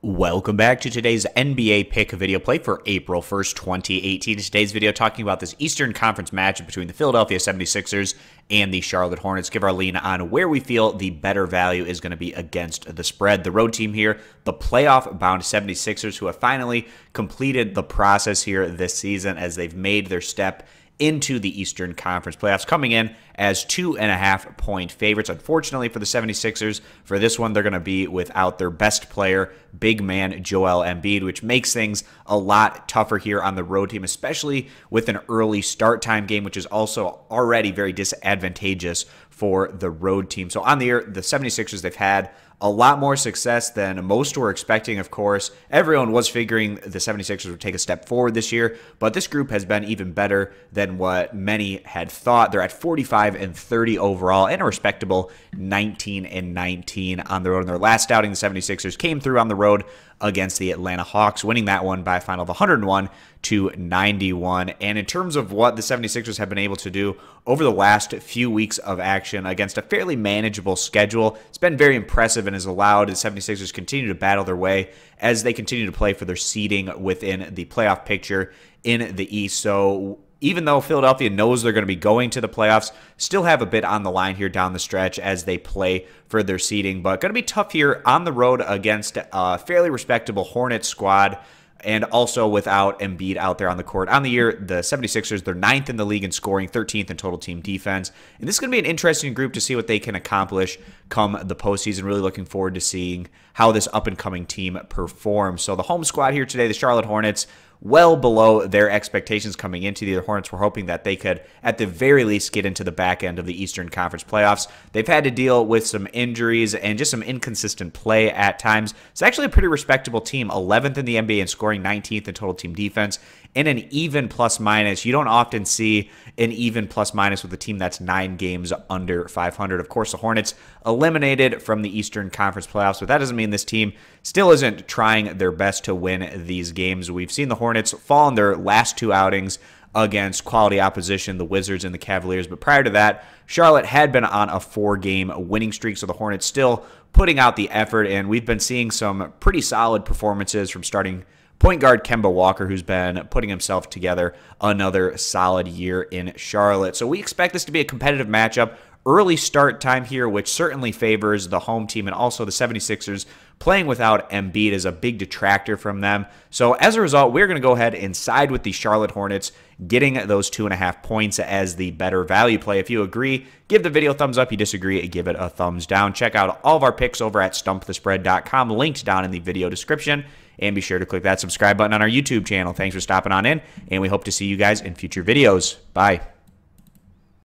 Welcome back to today's NBA pick video play for April 1st, 2018. In today's video, talking about this Eastern Conference matchup between the Philadelphia 76ers and the Charlotte Hornets. Give our lean on where we feel the better value is going to be against the spread. The road team here, the playoff-bound 76ers, who have finally completed the process here this season as they've made their step into the Eastern Conference playoffs, coming in as 2.5-point favorites. Unfortunately for the 76ers, for this one, they're going to be without their best player, big man Joel Embiid, which makes things a lot tougher here on the road team, especially with an early start time game, which is also already very disadvantageous for the road team. So on the year, the 76ers, they've had a lot more success than most were expecting, of course. Everyone was figuring the 76ers would take a step forward this year, but this group has been even better than what many had thought. They're at 45-30 overall and a respectable 19-19 on the road. In their last outing, the 76ers came through on the road against the Atlanta Hawks, winning that one by a final of 101-91. And in terms of what the 76ers have been able to do over the last few weeks of action against a fairly manageable schedule, it's been very impressive and has allowed the 76ers continue to battle their way as they continue to play for their seeding within the playoff picture in the East. So even though Philadelphia knows they're going to be going to the playoffs, still have a bit on the line here down the stretch as they play for their seeding. But going to be tough here on the road against a fairly respectable Hornets squad, and also without Embiid out there on the court. On the year, the 76ers, they're 9th in the league in scoring, 13th in total team defense. And this is going to be an interesting group to see what they can accomplish come the postseason. Really looking forward to seeing how this up-and-coming team performs. So the home squad here today, the Charlotte Hornets, well below their expectations coming into the Hornets. We're hoping that they could, at the very least, get into the back end of the Eastern Conference playoffs. They've had to deal with some injuries and just some inconsistent play at times. It's actually a pretty respectable team, 11th in the NBA in scoring, 19th in total team defense, and an even plus-minus. You don't often see an even plus-minus with a team that's 9 games under 500. Of course, the Hornets eliminated from the Eastern Conference playoffs, but that doesn't mean this team still isn't trying their best to win these games. We've seen the Hornets fall in their last 2 outings against quality opposition, the Wizards and the Cavaliers. But prior to that, Charlotte had been on a 4-game winning streak, so the Hornets still putting out the effort, and we've been seeing some pretty solid performances from starting point guard Kemba Walker, who's been putting himself together another solid year in Charlotte. So we expect this to be a competitive matchup. Early start time here, which certainly favors the home team, and also the 76ers playing without Embiid is a big detractor from them. So as a result, we're going to go ahead and side with the Charlotte Hornets, getting those 2.5 points as the better value play. If you agree, give the video a thumbs up. You disagree, give it a thumbs down. Check out all of our picks over at stumpthespread.com, linked down in the video description. And be sure to click that subscribe button on our YouTube channel. Thanks for stopping on in, and we hope to see you guys in future videos. Bye.